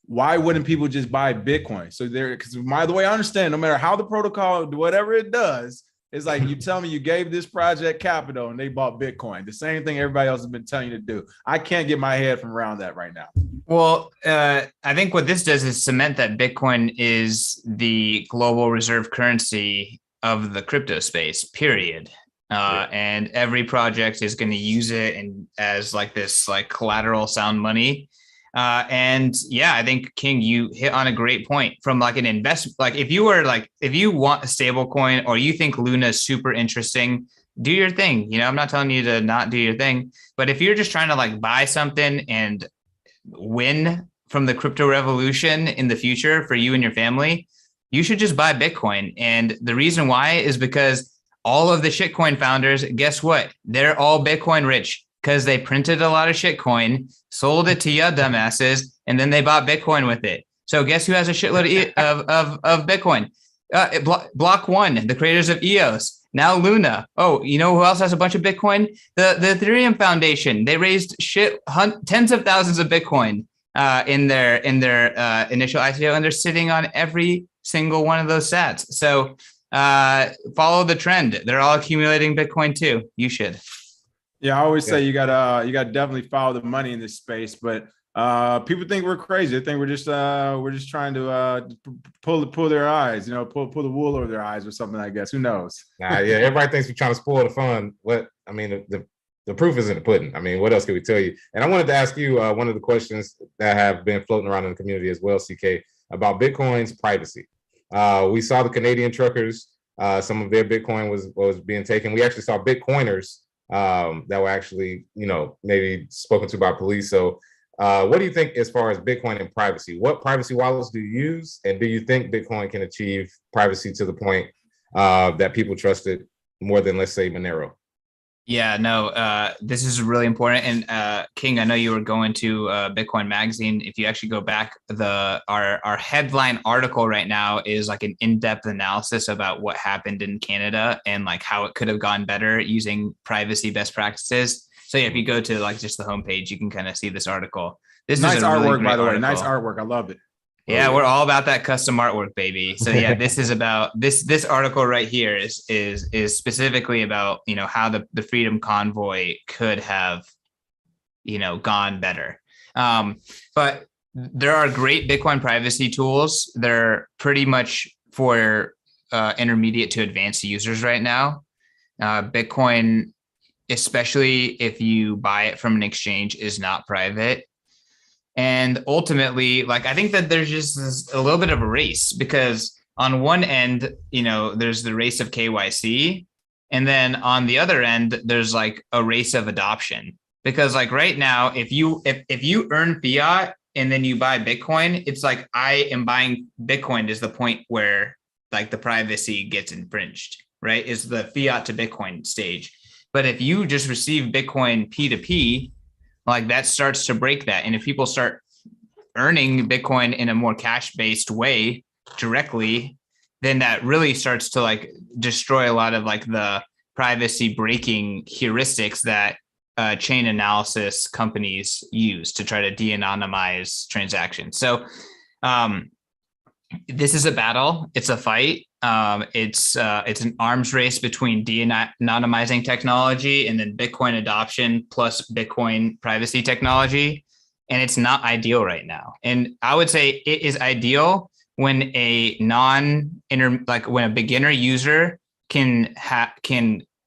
S1: Why wouldn't people just buy Bitcoin? So because the way I understand, no matter how the protocol, whatever it does, it's like you tell me you gave this project capital and they bought Bitcoin. The same thing everybody else has been telling you to do. I can't get my head from around that right now.
S3: Well, I think what this does is cement that Bitcoin is the global reserve currency of the crypto space, period. And every project is going to use it as this collateral sound money. I think King, you hit on a great point from an investment. If you want a stable coin or you think Luna is super interesting, do your thing. I'm not telling you to not do your thing, but if you're just trying to buy something and win from the crypto revolution in the future for you and your family, you should just buy Bitcoin. And the reason why is because all of the shitcoin founders, guess what? They're all Bitcoin rich because they printed a lot of shitcoin, sold it to you dumbasses, and then they bought Bitcoin with it. So guess who has a shitload of Bitcoin? Block One, the creators of EOS. Now Luna. Oh, you know who else has a bunch of Bitcoin? The Ethereum Foundation. They raised tens of thousands of Bitcoin in their initial ICO, and they're sitting on every single one of those sats. So follow the trend. They're all accumulating Bitcoin too. You should.
S1: Yeah, I always say you gotta definitely follow the money in this space, but people think we're crazy. They think we're just trying to pull their eyes, pull the wool over their eyes or something. I guess, who knows?
S2: Everybody thinks we're trying to spoil the fun. The proof is in the pudding. I mean, what else can we tell you? And I wanted to ask you one of the questions that have been floating around in the community as well, CK, about Bitcoin's privacy. We saw the Canadian truckers. Some of their Bitcoin was being taken. We actually saw Bitcoiners that were actually, maybe spoken to by police. So what do you think as far as Bitcoin and privacy? What privacy wallets do you use? And do you think Bitcoin can achieve privacy to the point that people trust it more than, let's say, Monero?
S3: Yeah, no, this is really important. And King, I know you were going to Bitcoin Magazine. If you actually go back, our headline article right now is an in-depth analysis about what happened in Canada and how it could have gone better using privacy best practices. So yeah, if you go to just the homepage, you can kind of see this article. This
S1: nice
S3: is
S1: artwork, by the way.
S3: Article.
S1: Nice artwork. I love it.
S3: Yeah, we're all about that custom artwork, baby. So yeah, this is about this article right here is specifically about, how the Freedom Convoy could have, gone better. But there are great Bitcoin privacy tools. They're pretty much for intermediate to advanced users right now. Bitcoin, especially if you buy it from an exchange, is not private. And ultimately, I think that there's just a little bit of a race because on one end, there's the race of KYC. And then on the other end, there's a race of adoption because right now, if you earn fiat and then you buy Bitcoin, it's I am buying Bitcoin is the point where the privacy gets infringed, right? Is the fiat to Bitcoin stage. But if you just receive Bitcoin P2P, that starts to break that. And if people start earning Bitcoin in a more cash-based way directly, then that really starts to like destroy a lot of like the privacy breaking heuristics that chain analysis companies use to try to de-anonymize transactions. So this is a battle. It's a fight. It's an arms race between de-anonymizing technology and then Bitcoin adoption plus Bitcoin privacy technology. And it's not ideal right now. And I would say it is ideal when when a beginner user can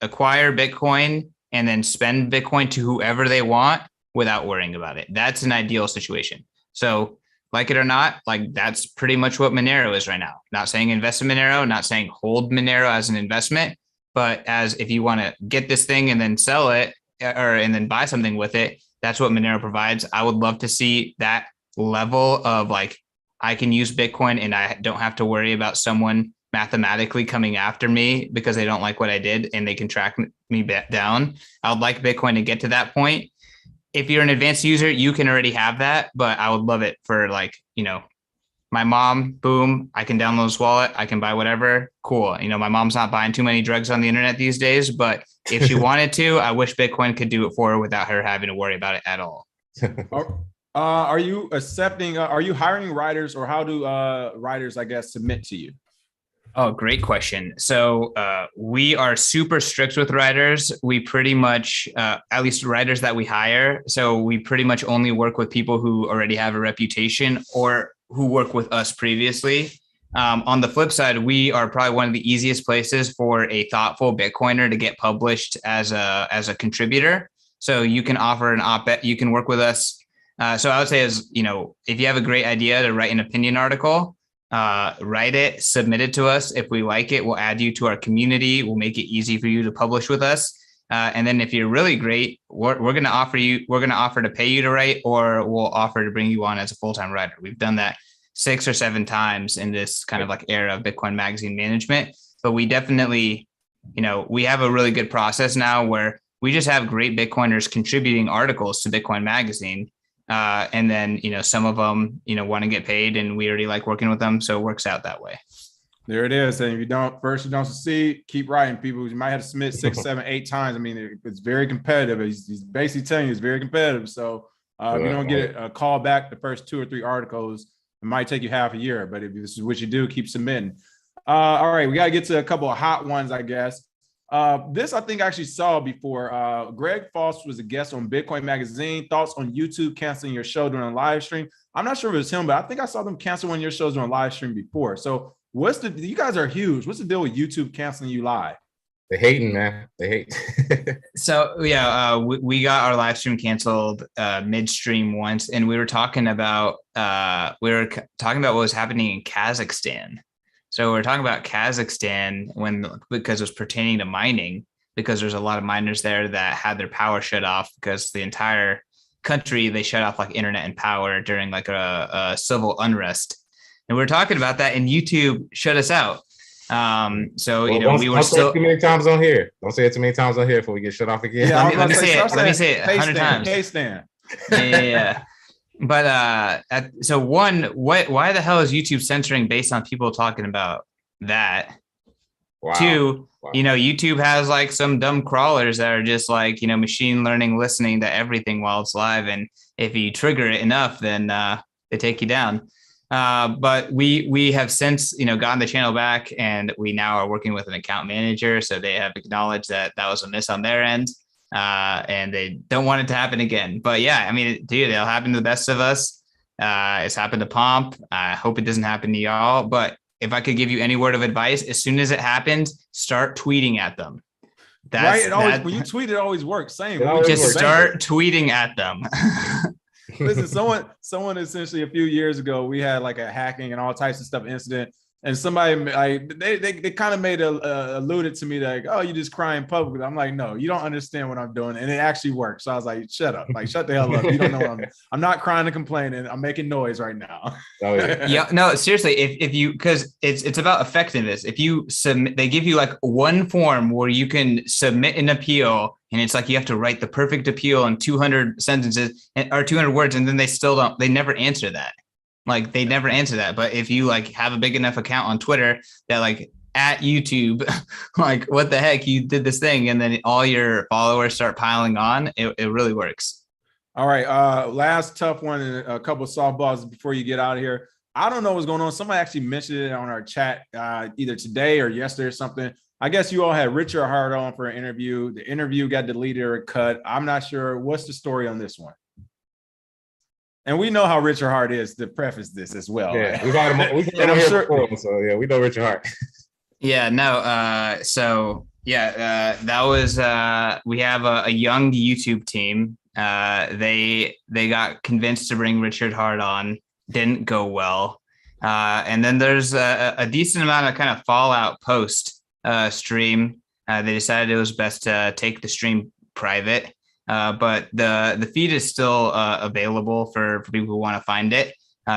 S3: acquire Bitcoin and then spend Bitcoin to whoever they want without worrying about it. That's an ideal situation. So like it or not, like that's pretty much what Monero is right now. Not saying invest in Monero, not saying hold Monero as an investment, but as if you want to get this thing and then sell it and then buy something with it, that's what Monero provides. I would love to see that level of like, I can use Bitcoin and I don't have to worry about someone mathematically coming after me because they don't like what I did and they can track me down. I would like Bitcoin to get to that point. If you're an advanced user, you can already have that, but I would love it for like, my mom, boom, I can download this wallet. I can buy whatever. Cool. My mom's not buying too many drugs on the internet these days, but if she wanted to, I wish Bitcoin could do it for her without her having to worry about it at all.
S1: Are you are you hiring writers, or how do writers, I guess, submit to you?
S3: Oh, great question. So we are super strict with writers. We pretty much, at least writers that we hire. So we pretty much only work with people who already have a reputation or who work with us previously. On the flip side, we are probably one of the easiest places for a thoughtful Bitcoiner to get published as a contributor. So you can offer an op-ed, you can work with us. So I would say if you have a great idea to write an opinion article, write it, submit it to us. If we like it, we'll add you to our community. We'll make it easy for you to publish with us. And then if you're really great, we're going to offer to pay you to write, or we'll offer to bring you on as a full-time writer. We've done that 6 or 7 times in this kind of like era of Bitcoin magazine management. But we definitely, we have a really good process now where we just have great Bitcoiners contributing articles to Bitcoin magazine. And then, some of them, want to get paid, and we already like working with them. So it works out that way.
S1: There it is. And if you don't succeed, keep writing, people. You might have to submit 6, 7, 8 times. I mean, it's very competitive. He's basically telling you it's very competitive. So if you don't get a call back the first 2 or 3 articles, it might take you half a year. But if this is what you do, keep submitting. All right, we got to get to a couple of hot ones, I guess. This I think I actually saw before. Greg Foss was a guest on Bitcoin Magazine. Thoughts on YouTube canceling your show during a live stream? I'm not sure if it was him, but I think I saw them cancel one of your shows during a live stream before. So you guys are huge. What's the deal with YouTube canceling you live?
S2: They hating, man. They hate.
S3: So yeah, we got our live stream canceled midstream once, and we were talking about what was happening in Kazakhstan. So we're talking about Kazakhstan because it was pertaining to mining, because there's a lot of miners there that had their power shut off because the entire country, they shut off like internet and power during like a civil unrest. And we were talking about that, and YouTube shut us out. We were still
S2: too many times on here. Don't say it too many times on here before we get shut off again.
S3: Yeah, let me say it 100 times.
S1: K-Stan.
S3: Yeah. But why the hell is YouTube censoring based on people talking about that? Wow. 2, YouTube has like some dumb crawlers that are just like, machine learning, listening to everything while it's live. And if you trigger it enough, then they take you down. But we have since, gotten the channel back, and we now are working with an account manager. So they have acknowledged that was a miss on their end. And they don't want it to happen again. But yeah, I mean, dude, it'll happen to the best of us. It's happened to Pomp. I hope it doesn't happen to y'all. But if I could give you any word of advice, as soon as it happens, start tweeting at them.
S1: When you tweet, it always works. Same.
S3: Just start tweeting at them.
S1: Listen, someone essentially a few years ago, we had like a hacking and all types of stuff incident. And somebody like they kind of made alluded to me like, oh, you just crying publicly. I'm like, no, you don't understand what I'm doing, and it actually works. So I was like, shut up, like shut the hell up. You don't know what I'm not crying and complaining. I'm making noise right now.
S2: Oh yeah.
S3: Yeah, no, seriously, if you, because it's about effectiveness. If you submit, they give you like one form where you can submit an appeal, and it's like you have to write the perfect appeal in 200 sentences or 200 words, and then they never answer that. Like they never answer that. But if you like have a big enough account on Twitter that like at YouTube, like what the heck, you did this thing, and then all your followers start piling on, it really works.
S1: All right. Last tough one and a couple of softballs before you get out of here. I don't know what's going on. Somebody actually mentioned it on our chat either today or yesterday or something. I guess you all had Richard Hart on for an interview. The interview got deleted or cut. I'm not sure. What's the story on this one? And we know how Richard Hart is, to preface this as well.
S2: Yeah, we got him. And I'm sure. Before, so yeah, we know Richard Hart.
S3: Yeah, no. So yeah, that was. We have a young YouTube team. They got convinced to bring Richard Hart on. Didn't go well. And then there's a decent amount of kind of fallout post stream. They decided it was best to take the stream private. But the feed is still available for people who want to find it,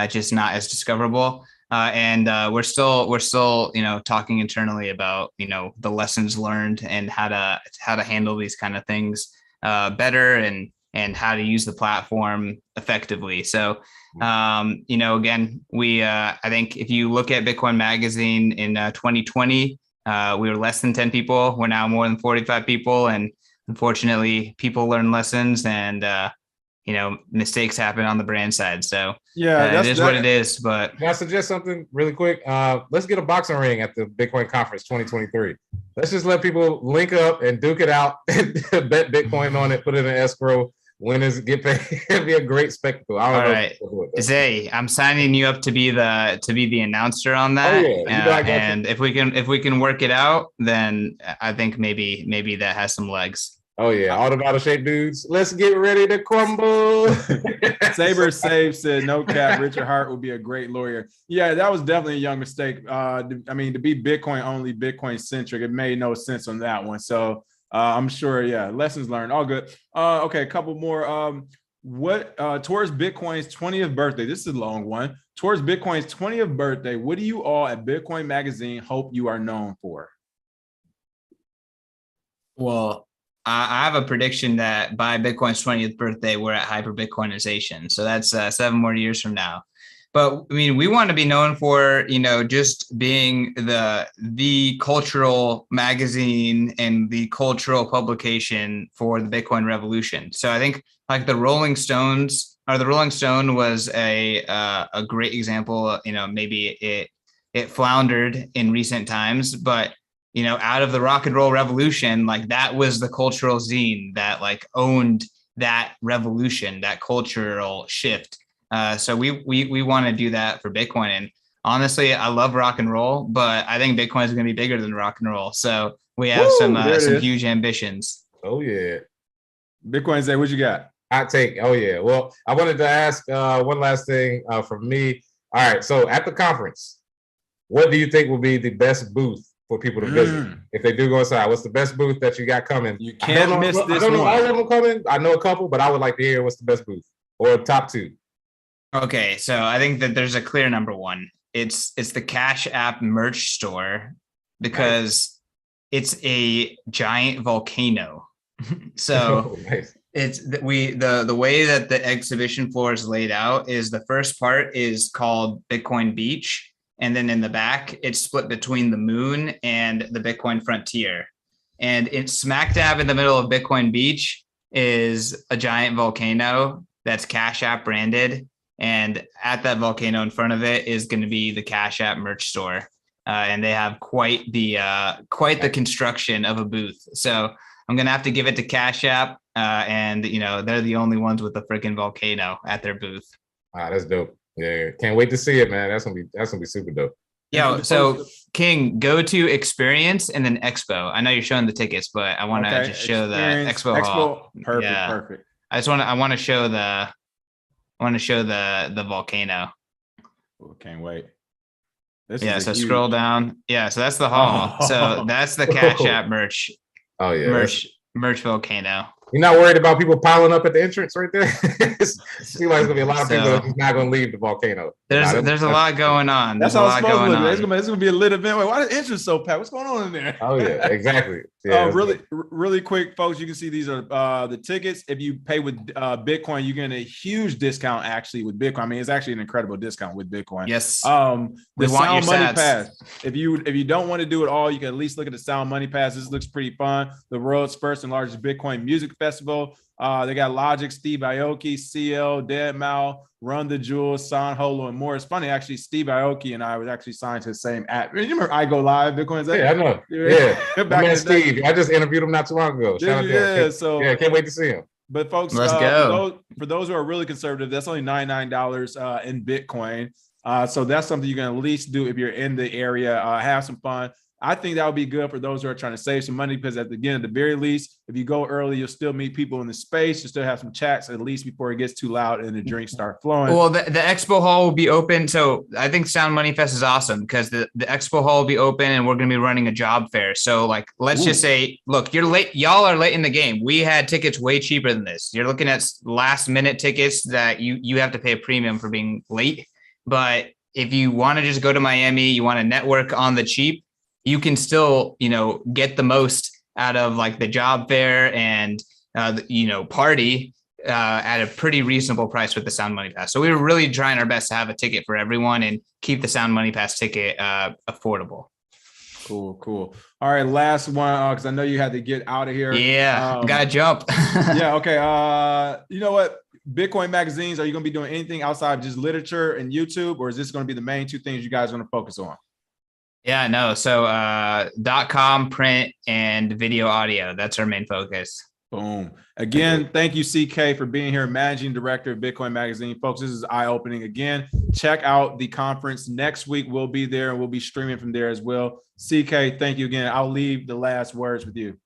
S3: just not as discoverable. And we're still talking internally about the lessons learned and how to handle these kind of things better and how to use the platform effectively. So again, we I think if you look at Bitcoin Magazine in 2020, we were less than 10 people. We're now more than 45 people, and unfortunately, people learn lessons, and mistakes happen on the brand side. So yeah, it is what it is. But
S2: can I suggest something really quick? Let's get a boxing ring at the Bitcoin Conference 2023. Let's just let people link up and duke it out, and bet Bitcoin on it, put it in escrow. Winners get paid. It'd be a great spectacle. All right,
S3: Zay, I'm signing you up to be the announcer on that.
S2: Oh yeah,
S3: and if we can work it out, then I think maybe that has some legs.
S2: Oh yeah, all the bottle shaped dudes. Let's get ready to crumble.
S1: Saber Save said, "No cap, Richard Hart would be a great lawyer." Yeah, that was definitely a young mistake. I mean, to be Bitcoin only, Bitcoin centric, it made no sense on that one. So I'm sure, yeah, lessons learned, all good. Okay, a couple more. What towards Bitcoin's 20th birthday? This is a long one. Towards Bitcoin's 20th birthday, what do you all at Bitcoin Magazine hope you are known for?
S3: Well, I have a prediction that by Bitcoin's 20th birthday, we're at hyper Bitcoinization. So that's 7 more years from now. But I mean, we want to be known for, just being the cultural magazine and the cultural publication for the Bitcoin revolution. So I think like the Rolling Stone was a great example. Maybe it floundered in recent times, but out of the rock and roll revolution, like that was the cultural zine that like owned that revolution, that cultural shift. So we want to do that for Bitcoin. And honestly, I love rock and roll, but I think Bitcoin is going to be bigger than rock and roll. So we have some huge ambitions.
S2: Oh yeah.
S1: Bitcoin, say what you got?
S2: Hot take. Oh yeah. Well, I wanted to ask one last thing from me. All right. So at the conference, what do you think will be the best booth for people to visit if they do go inside? What's the best booth that you got coming?
S1: You can't miss this one.
S2: I don't know all of them coming. I know a couple, but I would like to hear what's the best booth or top 2.
S3: Okay, so I think that there's a clear number one. It's the Cash App merch store because it's a giant volcano. So
S2: nice.
S3: It's the way that the exhibition floor is laid out is the first part is called Bitcoin Beach, and then in the back it's split between the moon and the Bitcoin frontier. And it's smack dab in the middle of Bitcoin Beach is a giant volcano that's Cash App branded. And at that volcano in front of it is going to be the Cash App merch store. And they have quite the construction of a booth. So I'm going to have to give it to Cash App. And they're the only ones with the freaking volcano at their booth.
S2: Wow, that's dope. Yeah, can't wait to see it, man. That's gonna be super dope.
S3: Yeah. So King, go to Experience and then Expo. I know you're showing the tickets, but I want to just show the Expo hall.
S1: Perfect.
S3: I want to show the volcano.
S1: Oh, can't wait. This
S3: Yeah,
S1: is
S3: so
S1: a huge.
S3: scroll down. Yeah, so that's the haul.
S1: Oh.
S3: So that's the Cash App merch.
S2: Oh yeah,
S3: merch volcano.
S2: You're not worried about people piling up at the entrance right there? Seems like there's gonna be a lot of people that are just not gonna leave the volcano.
S3: There's a lot going on.
S1: That's
S3: There's a
S1: how it's
S3: lot
S1: supposed to
S3: going
S1: look.
S3: on.
S1: It's gonna be a lit event. Wait, why the entrance so packed? What's going on in there?
S2: Oh yeah, exactly. Yeah,
S1: really quick, folks. You can see these are the tickets. If you pay with Bitcoin, you get a huge discount actually with Bitcoin. I mean, it's actually an incredible discount with Bitcoin.
S3: Yes.
S1: The Sound Money
S3: sats.
S1: Pass. If you don't want to do it all, you can at least look at the Sound Money Pass. This looks pretty fun. The world's first and largest Bitcoin music festival. They got Logic, Steve Aoki, CL, Deadmau5, Run the Jewels, San Holo, and more. It's funny, actually, Steve Aoki and I was actually signed to the same app. You remember I Go Live, Bitcoin's app?
S2: Yeah, I know. Yeah. Back in Steve. I just interviewed him not too long ago. Shout out to him.
S1: So
S2: can't wait to see him.
S1: But folks,
S3: let's go.
S1: For those who are really conservative, that's only $99 in Bitcoin. So that's something you can at least do if you're in the area. Have some fun. I think that would be good for those who are trying to save some money because at the very least, if you go early, you'll still meet people in the space. You'll still have some chats at least before it gets too loud and the drinks start flowing.
S3: Well, the expo hall will be open. So I think Sound Money Fest is awesome because the expo hall will be open and we're going to be running a job fair. So like, let's just say, look, you're late. Y'all are late in the game. We had tickets way cheaper than this. You're looking at last minute tickets that you have to pay a premium for being late. But if you want to just go to Miami, you want to network on the cheap, you can still, get the most out of like the job fair and, party at a pretty reasonable price with the Sound Money Pass. So we were really trying our best to have a ticket for everyone and keep the Sound Money Pass ticket affordable.
S1: Cool. All right, last one, because I know you had to get out of here.
S3: Yeah, gotta jump.
S1: Yeah, okay. You know what? Bitcoin magazines, are you going to be doing anything outside of just literature and YouTube, or is this going to be the main two things you guys are going to focus on?
S3: Yeah, no. So .com, print, and video audio. That's our main focus.
S1: Boom. Again, thank you, CK, for being here, managing director of Bitcoin Magazine. Folks, this is eye-opening. Again, check out the conference. Next week, we'll be there, and we'll be streaming from there as well. CK, thank you again. I'll leave the last words with you.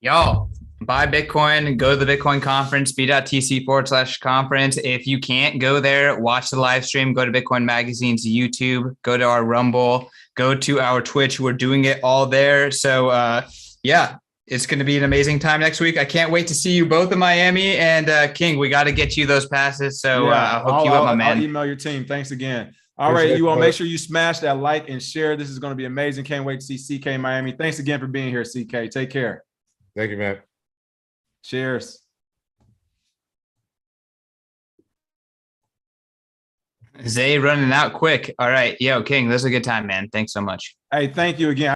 S3: Y'all, buy Bitcoin, go to the Bitcoin conference, b.tc/conference. If you can't go there, watch the live stream, go to Bitcoin Magazine's YouTube, go to our Rumble, go to our Twitch. We're doing it all there. So, it's going to be an amazing time next week. I can't wait to see you both in Miami. And King, we got to get you those passes. So I'll hook you up, my man.
S1: I'll email your team. Thanks again. All right, you all make sure you smash that like and share. This is going to be amazing. Can't wait to see CK in Miami. Thanks again for being here, CK. Take care.
S2: Thank you, man.
S1: Cheers.
S3: Zay running out quick. All right. Yo, King, this is a good time, man. Thanks so much.
S1: Hey, thank you again.